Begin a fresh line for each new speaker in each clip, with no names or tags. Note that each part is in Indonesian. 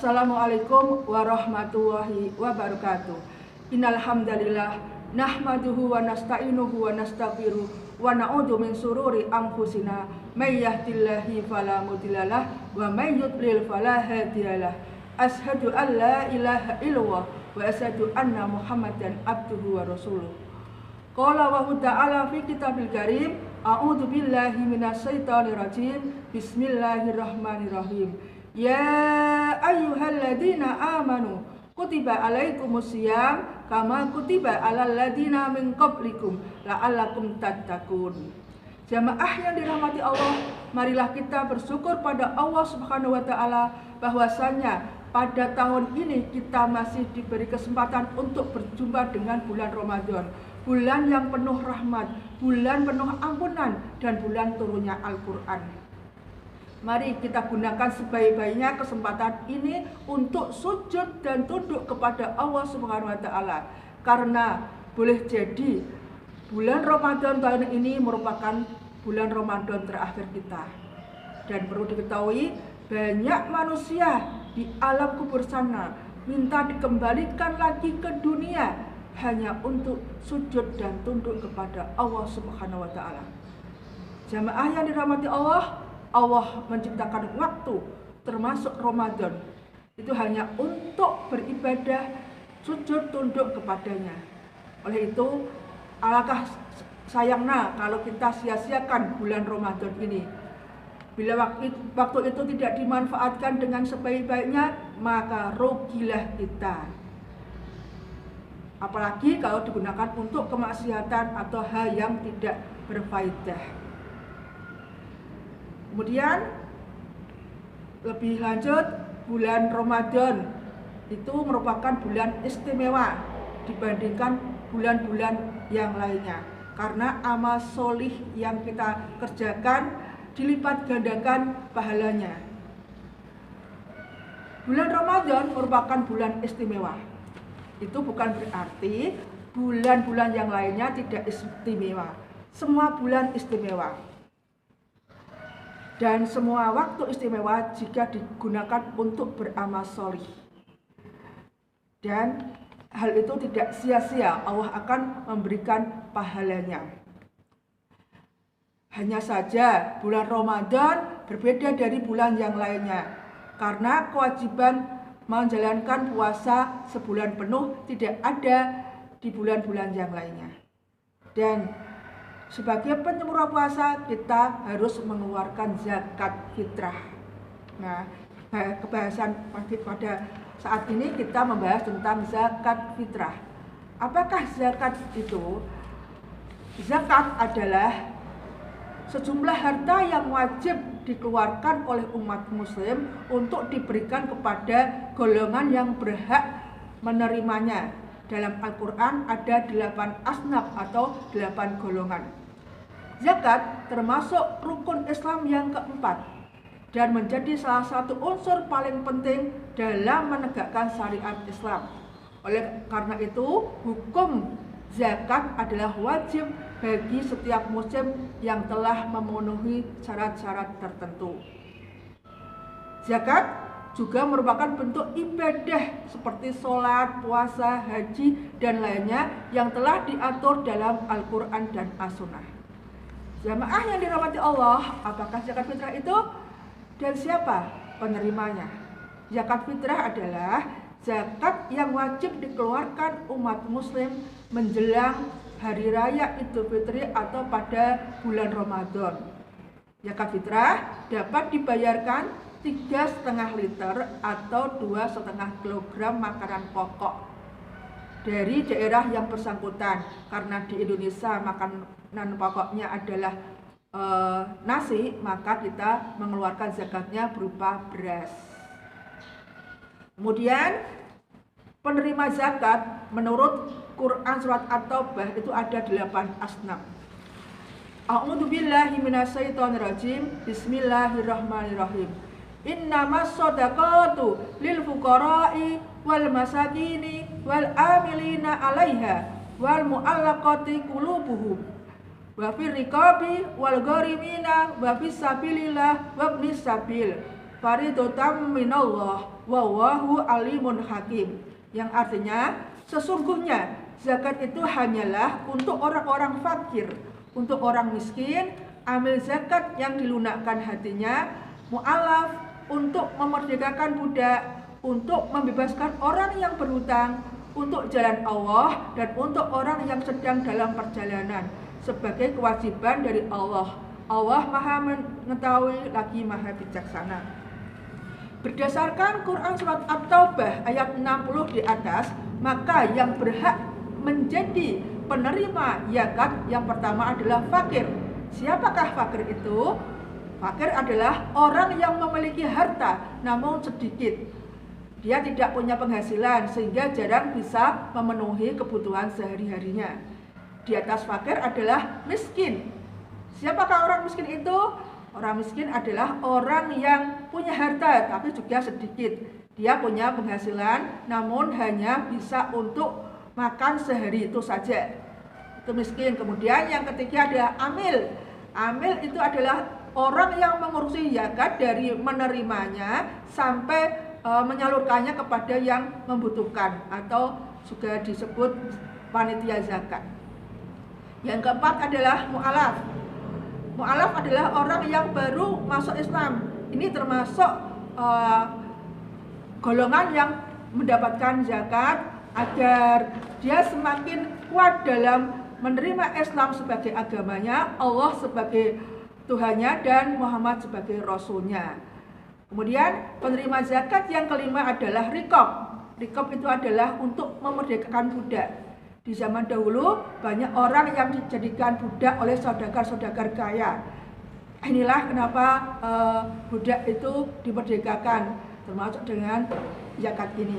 Assalamualaikum warahmatullahi wabarakatuh. Innal hamdalillah nahmaduhu wa nasta'inuhu wa nastaghfiruh wa na'udzu min sururi anfusina may yahdihillahu fala mudhillalah wa may yudlil fala hadiyalah. Asyhadu an la ilaha illallah wa asyhadu anna Muhammadan abduhu wa rasuluh. Qala wa ta'ala fi kitabil karim, a'udzu billahi minasyaitonir rajim. Bismillahirrahmanirrahim. Ya ayyuhalladzina amanu kutiba alaikumusiyam kama kutiba alal ladzina min qablikum la'allakum tattaqun. Jamaah yang dirahmati Allah, marilah kita bersyukur pada Allah Subhanahu wa taala bahwasanya pada tahun ini kita masih diberi kesempatan untuk berjumpa dengan bulan Ramadan, bulan yang penuh rahmat, bulan penuh ampunan, dan bulan turunnya Al-Quran. Mari kita gunakan sebaik-baiknya kesempatan ini untuk sujud dan tunduk kepada Allah Subhanahu wa taala. Karena boleh jadi bulan Ramadan tahun ini merupakan bulan Ramadan terakhir kita. Dan perlu diketahui, banyak manusia di alam kubur sana minta dikembalikan lagi ke dunia hanya untuk sujud dan tunduk kepada Allah Subhanahu wa taala. Jamaah yang dirahmati Allah, Allah menciptakan waktu termasuk Ramadan itu hanya untuk beribadah, sujud, tunduk kepadanya. Oleh itu, alangkah sayangnya kalau kita sia-siakan bulan Ramadan ini. Bila waktu itu tidak dimanfaatkan dengan sebaik-baiknya, maka rugilah kita. Apalagi kalau digunakan untuk kemaksiatan atau hal yang tidak berfaedah. Kemudian lebih lanjut, bulan Ramadan itu merupakan bulan istimewa dibandingkan bulan-bulan yang lainnya. Karena amal solih yang kita kerjakan dilipat gandakan pahalanya. Bulan Ramadan merupakan bulan istimewa. Itu bukan berarti bulan-bulan yang lainnya tidak istimewa. Semua bulan istimewa. Dan semua waktu istimewa jika digunakan untuk beramal solih. Dan hal itu tidak sia-sia, Allah akan memberikan pahalanya. Hanya saja bulan Ramadan berbeda dari bulan yang lainnya. Karena kewajiban menjalankan puasa sebulan penuh tidak ada di bulan-bulan yang lainnya. Dan sebagai penyempurna puasa, kita harus mengeluarkan zakat fitrah. Nah, kebahasan pada saat ini kita membahas tentang zakat fitrah. Apakah zakat itu? Zakat adalah sejumlah harta yang wajib dikeluarkan oleh umat muslim untuk diberikan kepada golongan yang berhak menerimanya. Dalam Al-Quran ada 8 asnaf atau 8 golongan. Zakat termasuk rukun Islam yang keempat dan menjadi salah satu unsur paling penting dalam menegakkan syariat Islam. Oleh karena itu, hukum zakat adalah wajib bagi setiap muslim yang telah memenuhi syarat-syarat tertentu. Zakat juga merupakan bentuk ibadah seperti sholat, puasa, haji, dan lainnya yang telah diatur dalam Al-Quran dan As-Sunnah. Jamaah yang dirahmati Allah, apakah zakat fitrah itu dan siapa penerimanya? Zakat fitrah adalah zakat yang wajib dikeluarkan umat muslim menjelang hari raya Idul Fitri atau pada bulan Ramadan. Zakat fitrah dapat dibayarkan 3,5 liter atau 2,5 kilogram makanan pokok dari daerah yang bersangkutan. Karena di Indonesia makanan pokoknya adalah nasi, maka kita mengeluarkan zakatnya berupa beras. Kemudian penerima zakat menurut Quran surat At-Taubah itu ada 8 asnaf. A'udzu billahi minasyaitonir rajim. Bismillahirrahmanirrahim. Innamas shadaqatu lil fuqara'i wal masakini wal amilina 'alaiha wal mu'allaqati qulubuhum wa fir riqabi wal gharimina wa fis sabilillah wa ibnis sabil fariidatan minallah wallahu alimun hakim, yang artinya sesungguhnya zakat itu hanyalah untuk orang-orang fakir, untuk orang miskin. Amil zakat yang dilunakkan hatinya, mu'alaf untuk memerdekakan budak, untuk membebaskan orang yang berhutang, untuk jalan Allah, dan untuk orang yang sedang dalam perjalanan, sebagai kewajiban dari Allah. Allah Maha mengetahui lagi Maha bijaksana. Berdasarkan Quran surat At-Taubah ayat 60 di atas, maka yang berhak menjadi penerima zakat yang pertama adalah fakir. Siapakah fakir itu? Fakir adalah orang yang memiliki harta namun sedikit. Dia tidak punya penghasilan sehingga jarang bisa memenuhi kebutuhan sehari-harinya. Di atas fakir adalah miskin. Siapakah orang miskin itu? Orang miskin adalah orang yang punya harta tapi juga sedikit. Dia punya penghasilan namun hanya bisa untuk makan sehari itu saja. Itu miskin. Kemudian yang ketiga adalah amil. Amil itu adalah orang yang mengurusi zakat dari menerimanya sampai menyalurkannya kepada yang membutuhkan atau juga disebut panitia zakat. Yang keempat adalah mu'alaf. Mu'alaf adalah orang yang baru masuk Islam. Ini termasuk golongan yang mendapatkan zakat agar dia semakin kuat dalam menerima Islam sebagai agamanya, Allah sebagai Tuhannya, dan Muhammad sebagai Rasulnya. Kemudian penerima zakat yang kelima adalah riqab. Riqab itu adalah untuk memerdekakan budak. Di zaman dahulu banyak orang yang dijadikan budak oleh saudagar-saudagar kaya. Inilah kenapa budak itu dimerdekakan, termasuk dengan zakat ini.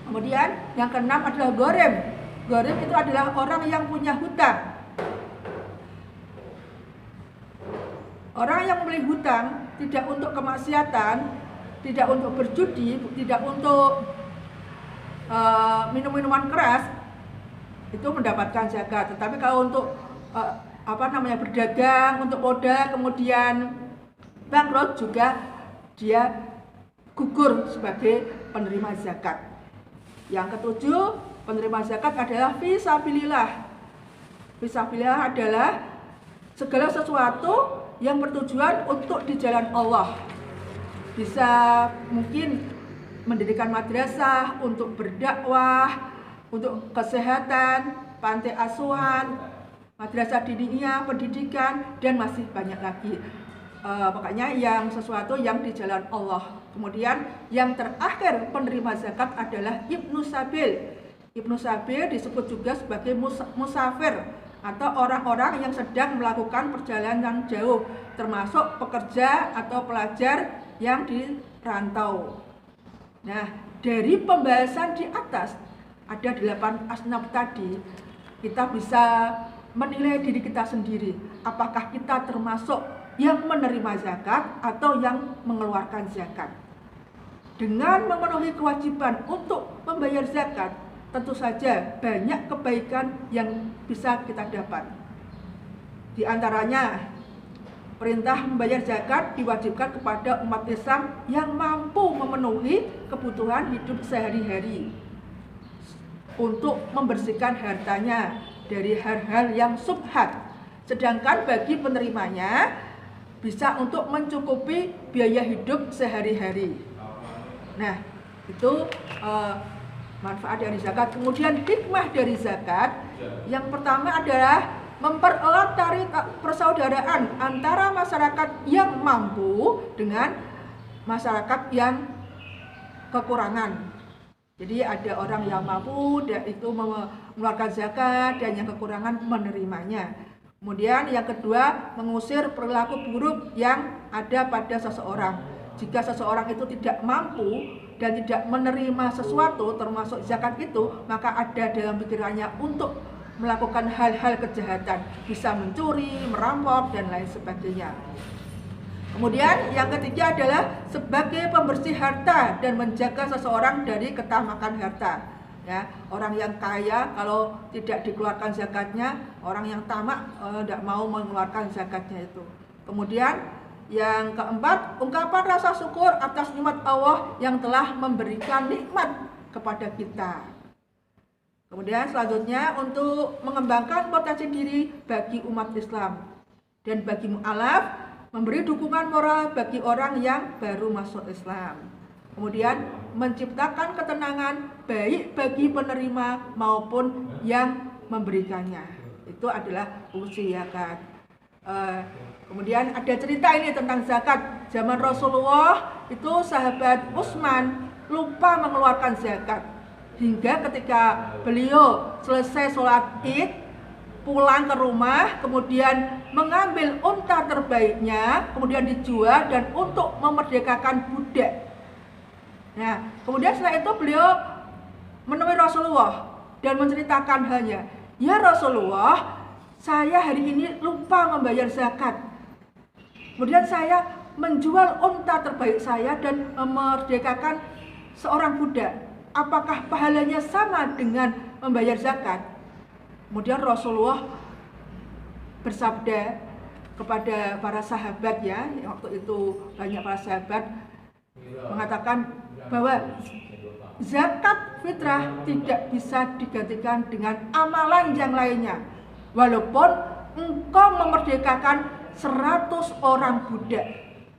Kemudian yang keenam adalah gharim. Gharim itu adalah orang yang punya hutang. Orang yang membeli hutang tidak untuk kemaksiatan, tidak untuk berjudi, tidak untuk minum-minuman keras, itu mendapatkan zakat. Tetapi kalau untuk berdagang, untuk modal, kemudian bangkrut, juga dia gugur sebagai penerima zakat. Yang ketujuh, penerima zakat adalah fisabilillah. Fisabilillah adalah segala sesuatu yang bertujuan untuk di jalan Allah. Bisa mungkin mendirikan madrasah, untuk berdakwah, untuk kesehatan, pantai asuhan, madrasah diniyah, pendidikan, dan masih banyak lagi. Makanya yang sesuatu yang di jalan Allah. Kemudian yang terakhir penerima zakat adalah Ibnu Sabil. Ibnu Sabil disebut juga sebagai musafir atau orang-orang yang sedang melakukan perjalanan jauh, termasuk pekerja atau pelajar yang di rantau. Nah, dari pembahasan di atas ada 8 asnaf tadi, kita bisa menilai diri kita sendiri. Apakah kita termasuk yang menerima zakat atau yang mengeluarkan zakat? Dengan memenuhi kewajiban untuk membayar zakat, tentu saja banyak kebaikan yang bisa kita dapat. Di antaranya, perintah membayar zakat diwajibkan kepada umat Islam yang mampu memenuhi kebutuhan hidup sehari-hari, untuk membersihkan hartanya dari hal-hal yang subhat. Sedangkan bagi penerimanya bisa untuk mencukupi biaya hidup sehari-hari. Nah, itu manfaat dari zakat. Kemudian hikmah dari zakat, yang pertama adalah mempererat tali persaudaraan antara masyarakat yang mampu dengan masyarakat yang kekurangan. Jadi ada orang yang mampu dan itu mengeluarkan zakat, dan yang kekurangan menerimanya. Kemudian yang kedua, mengusir perilaku buruk yang ada pada seseorang. Jika seseorang itu tidak mampu dan tidak menerima sesuatu termasuk zakat itu, maka ada dalam pikirannya untuk melakukan hal-hal kejahatan, bisa mencuri, merampok, dan lain sebagainya. Kemudian yang ketiga adalah sebagai pembersih harta dan menjaga seseorang dari ketamakan harta. Ya, orang yang kaya kalau tidak dikeluarkan zakatnya, orang yang tamak tidak mau mengeluarkan zakatnya itu. Kemudian Yang keempat, ungkapan rasa syukur atas nikmat Allah yang telah memberikan nikmat kepada kita. Kemudian selanjutnya untuk mengembangkan potensi diri bagi umat Islam dan bagi mu'alaf, memberi dukungan moral bagi orang yang baru masuk Islam. Kemudian menciptakan ketenangan baik bagi penerima maupun yang memberikannya. Itu adalah fungsi zakat. Kemudian ada cerita ini tentang zakat. Zaman Rasulullah itu sahabat Utsman lupa mengeluarkan zakat. Hingga ketika beliau selesai sholat Id, pulang ke rumah, kemudian mengambil unta terbaiknya, kemudian dijual dan untuk memerdekakan budak. Nah, kemudian setelah itu beliau menemui Rasulullah dan menceritakan halnya. Ya Rasulullah, saya hari ini lupa membayar zakat. Kemudian saya menjual unta terbaik saya dan memerdekakan seorang budak. Apakah pahalanya sama dengan membayar zakat? Kemudian Rasulullah bersabda kepada para sahabat ya, waktu itu banyak para sahabat mengatakan bahwa zakat fitrah tidak bisa digantikan dengan amalan yang lainnya. Walaupun engkau memerdekakan 100 orang budak.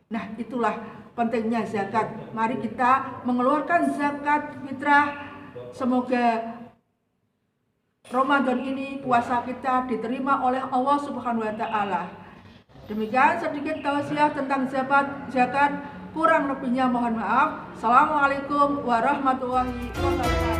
Nah, itulah pentingnya zakat. Mari kita mengeluarkan zakat fitrah. Semoga Ramadan ini puasa kita diterima oleh Allah Subhanahu wa taala. Demikian sedikit tausiah tentang zakat. Kurang lebihnya mohon maaf. Assalamualaikum warahmatullahi wabarakatuh.